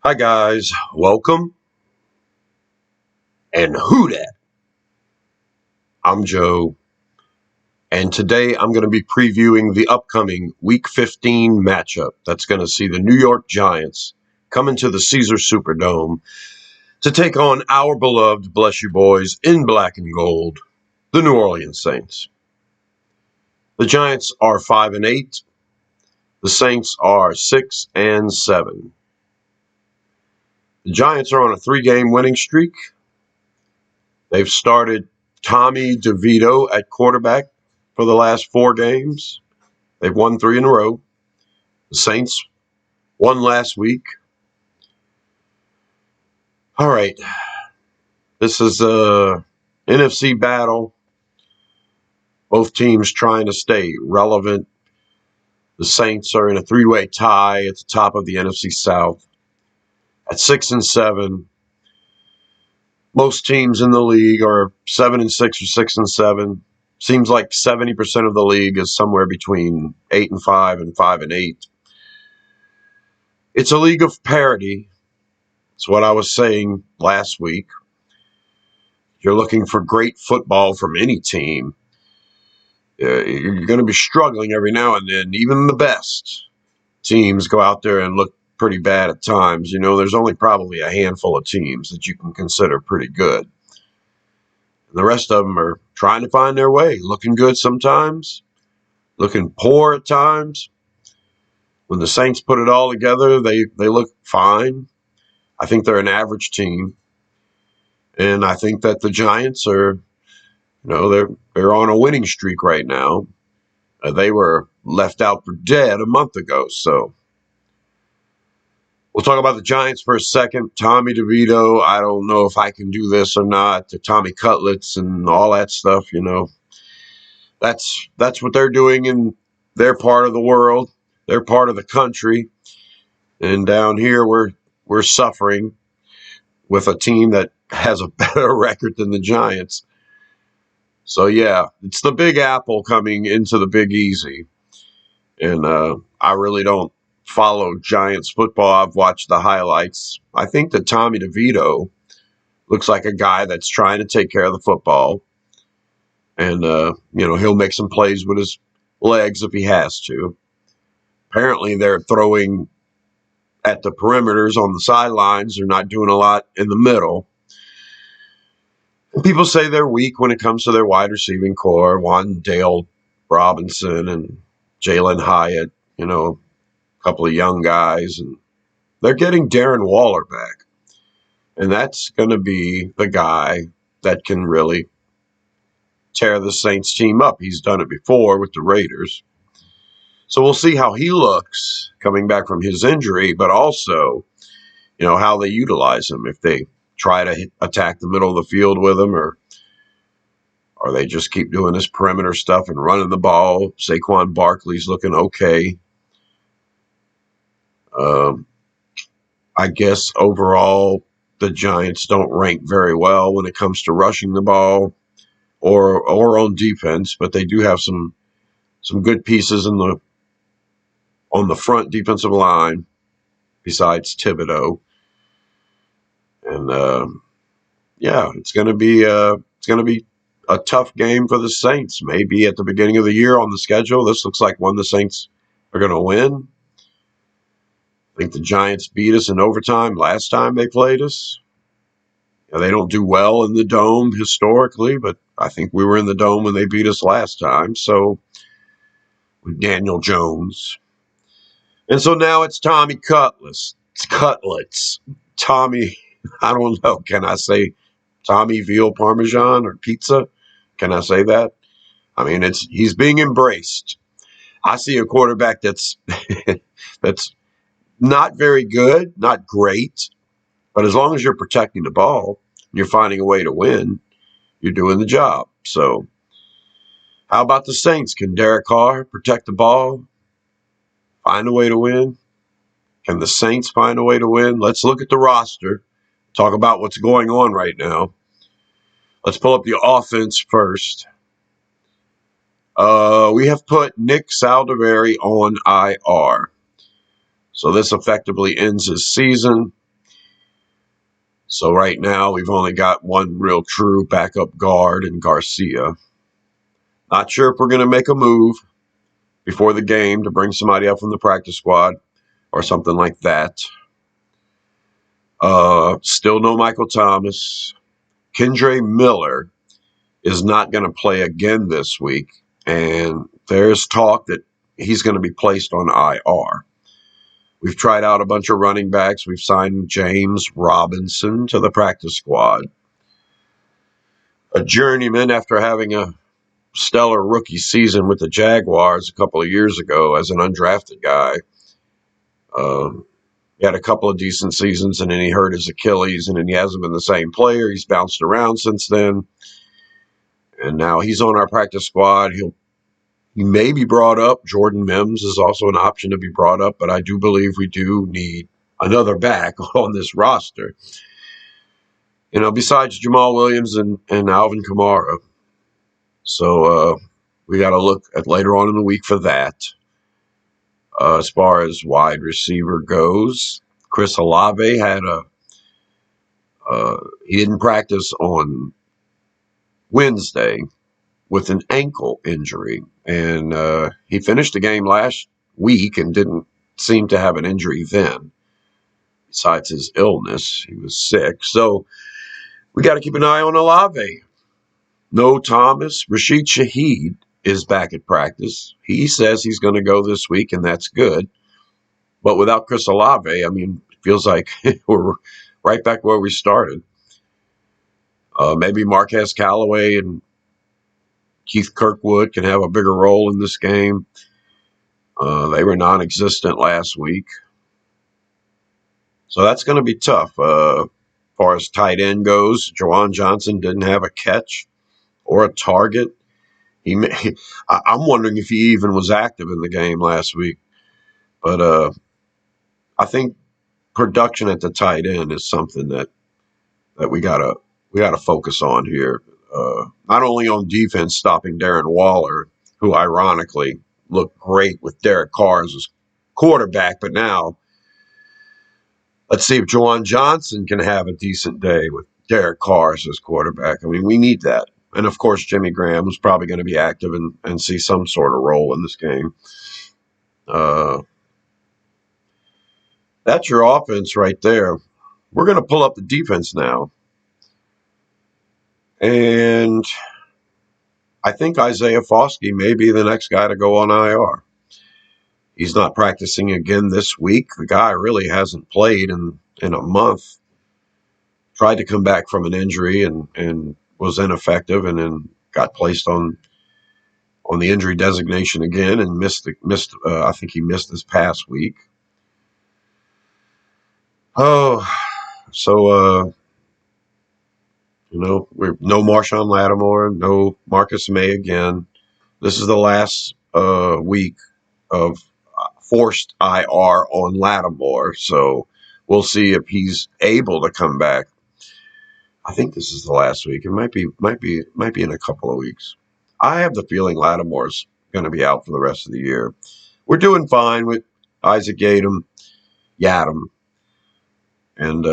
Hi guys, welcome. And who dat? I'm Joe, and today I'm going to be previewing the upcoming Week 15 matchup that's going to see the New York Giants come into the Caesars Superdome to take on our beloved, bless you boys, in black and gold, the New Orleans Saints. The Giants are 5-8. The Saints are 6-7. The Giants are on a 3-game winning streak. They've started Tommy DeVito at quarterback for the last 4 games. They've won 3 in a row. The Saints won last week. All right. This is a NFC battle. Both teams trying to stay relevant. The Saints are in a 3-way tie at the top of the NFC South at 6-7. Most teams in the league are 7-6 or 6-7. Seems like 70% of the league is somewhere between 8-5 and 5-8. It's a league of parity. It's what I was saying last week. You're looking for great football from any team. You're going to be struggling every now and then. Even the best teams go out there and look pretty bad at times. You know, there's only probably a handful of teams that you can consider pretty good. The rest of them are trying to find their way, looking good sometimes, looking poor at times. When the Saints put it all together, they look fine. I think they're an average team. And I think that the Giants are, they're on a winning streak right now. They were left out for dead a month ago. So we'll talk about the Giants for a second. Tommy DeVito, I don't know if I can do this or not. The Tommy Cutlets and all that stuff, That's what they're doing in their part of the world, their part of the country. And down here we're suffering with a team that has a better record than the Giants. So, yeah, it's the Big Apple coming into the Big Easy. And I really don't follow Giants football. I've watched the highlights. I think that Tommy DeVito looks like a guy that's trying to take care of the football. And, he'll make some plays with his legs if he has to. Apparently, they're throwing at the perimeters on the sidelines. They're not doing a lot in the middle. People say they're weak when it comes to their wide receiving core. Wan'Dale Robinson and Jalen Hyatt, a couple of young guys. And they're getting Darren Waller back. And that's going to be the guy that can really tear the Saints team up. He's done it before with the Raiders. So we'll see how he looks coming back from his injury, but also, how they utilize him. If they try to attack the middle of the field with him, or they just keep doing this perimeter stuff and running the ball. Saquon Barkley's looking okay. I guess overall the Giants don't rank very well when it comes to rushing the ball or on defense, but they do have some good pieces on the front defensive line besides Thibodeau. And it's going to be a tough game for the Saints. Maybe at the beginning of the year on the schedule, this looks like one the Saints are going to win. I think the Giants beat us in overtime last time they played us. They don't do well in the Dome historically, but I think we were in the Dome when they beat us last time. So with Daniel Jones. And so now it's Tommy Cutlets. It's Cutlets. Tommy, I don't know. Can I say Tommy veal parmesan or pizza? Can I say that? I mean, he's being embraced. I see a quarterback that's not very good, not great, but as long as you're protecting the ball, you're finding a way to win, you're doing the job. So how about the Saints? Can Derek Carr protect the ball, find a way to win? Can the Saints find a way to win? Let's look at the roster, talk about what's going on right now. Let's pull up the offense first. We have put Nick Saldiveri on IR. So this effectively ends his season. So right now we've only got one real true backup guard in Garcia. Not sure if we're going to make a move before the game to bring somebody up from the practice squad or something like that. Still no Michael Thomas. Kendre Miller is not going to play again this week, and there's talk that he's going to be placed on IR. We've tried out a bunch of running backs. We've signed James Robinson to the practice squad. A journeyman after having a stellar rookie season with the Jaguars a couple of years ago as an undrafted guy. He had a couple of decent seasons, and then he hurt his Achilles, and then he hasn't been the same player. He's bounced around since then, and now he's on our practice squad. He may be brought up. Jordan Mims is also an option to be brought up, but I do believe we do need another back on this roster. Besides Jamal Williams and Alvin Kamara. So we got to look at later on in the week for that. As far as wide receiver goes, Chris Olave had he didn't practice on Wednesday with an ankle injury, and he finished the game last week and didn't seem to have an injury then. Besides his illness, he was sick. So we got to keep an eye on Olave. No Thomas. Rashid Shaheed is back at practice. He says he's going to go this week, and that's good. But without Chris Olave, it feels like we're right back where we started. Maybe Marquez Callaway and Keith Kirkwood can have a bigger role in this game. They were non-existent last week. So that's going to be tough. As far as tight end goes, Juwan Johnson didn't have a catch or a target. I'm wondering if he even was active in the game last week. But I think production at the tight end is something that we gotta focus on here. Not only on defense, stopping Darren Waller, who ironically looked great with Derek Carr as his quarterback, but now let's see if Juwan Johnson can have a decent day with Derek Carr as his quarterback. We need that. And, of course, Jimmy Graham is probably going to be active and see some sort of role in this game. That's your offense right there. We're going to pull up the defense now. And I think Isaiah Foskey may be the next guy to go on IR. He's not practicing again this week. The guy really hasn't played in a month. Tried to come back from an injury and was ineffective, and then got placed on the injury designation again and missed. I think he missed this past week. Oh, so we're no Marshawn Lattimore, no Marcus May again. This is the last week of forced IR on Lattimore, so we'll see if he's able to come back. I think this is the last week. It might be in a couple of weeks. I have the feeling Lattimore's going to be out for the rest of the year. We're doing fine with Isaac Yiadom, and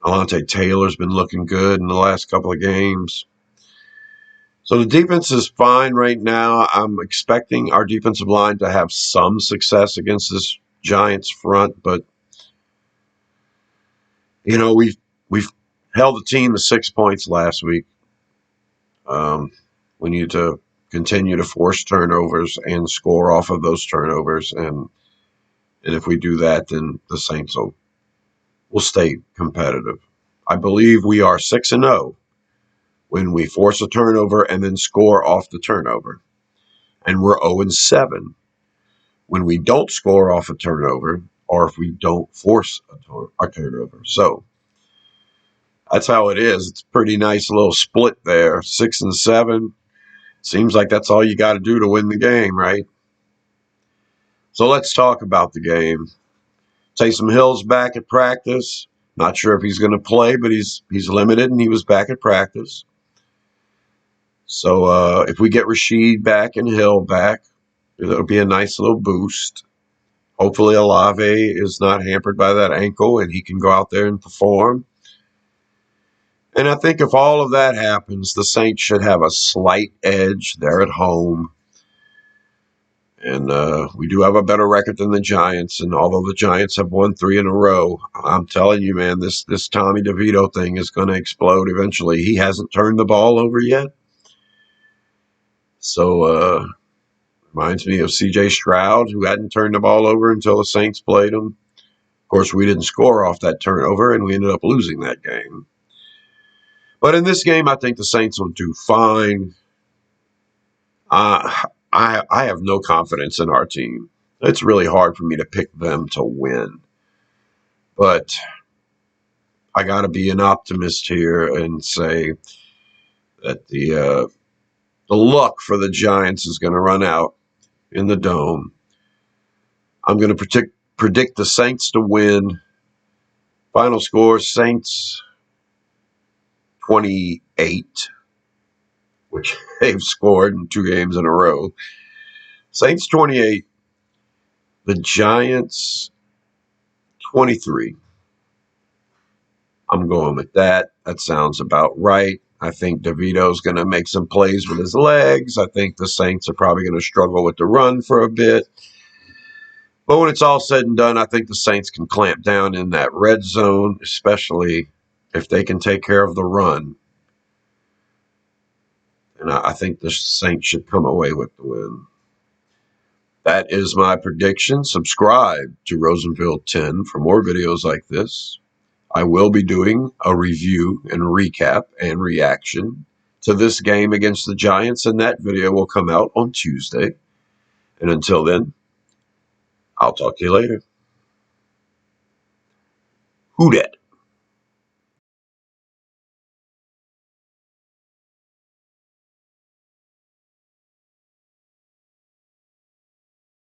Alontae Taylor's been looking good in the last couple of games. So the defense is fine right now. I'm expecting our defensive line to have some success against this Giants front, but we've held the team to 6 points last week. We need to continue to force turnovers and score off of those turnovers, and if we do that, then the Saints will stay competitive. I believe we are 6-0 when we force a turnover and then score off the turnover, and we're 0-7 when we don't score off a turnover or if we don't force a turnover. So that's how it is. It's a pretty nice little split there. 6-7. Seems like that's all you got to do to win the game, right? So let's talk about the game. Taysom Hill's back at practice. Not sure if he's going to play, but he's limited, and he was back at practice. So if we get Rashid back and Hill back, it'll be a nice little boost. Hopefully Olave is not hampered by that ankle and he can go out there and perform. And I think if all of that happens, the Saints should have a slight edge. They're at home. And we do have a better record than the Giants. And although the Giants have won 3 in a row, I'm telling you, man, this Tommy DeVito thing is going to explode eventually. He hasn't turned the ball over yet. So, reminds me of C.J. Stroud, who hadn't turned the ball over until the Saints played him. Of course, we didn't score off that turnover, and we ended up losing that game. But in this game, I think the Saints will do fine. I have no confidence in our team. It's really hard for me to pick them to win. But I got to be an optimist here and say that the luck for the Giants is going to run out in the Dome. I'm going to predict the Saints to win. Final score, Saints 28, which they've scored in 2 games in a row. Saints 28, the Giants 23. I'm going with that. That sounds about right. I think DeVito's going to make some plays with his legs. I think the Saints are probably going to struggle with the run for a bit. But when it's all said and done, I think the Saints can clamp down in that red zone, especially if they can take care of the run. And I think the Saints should come away with the win. That is my prediction. Subscribe to Rosenfield 10 for more videos like this. I will be doing a review and recap and reaction to this game against the Giants, and that video will come out on Tuesday. And until then, I'll talk to you later. Who dat?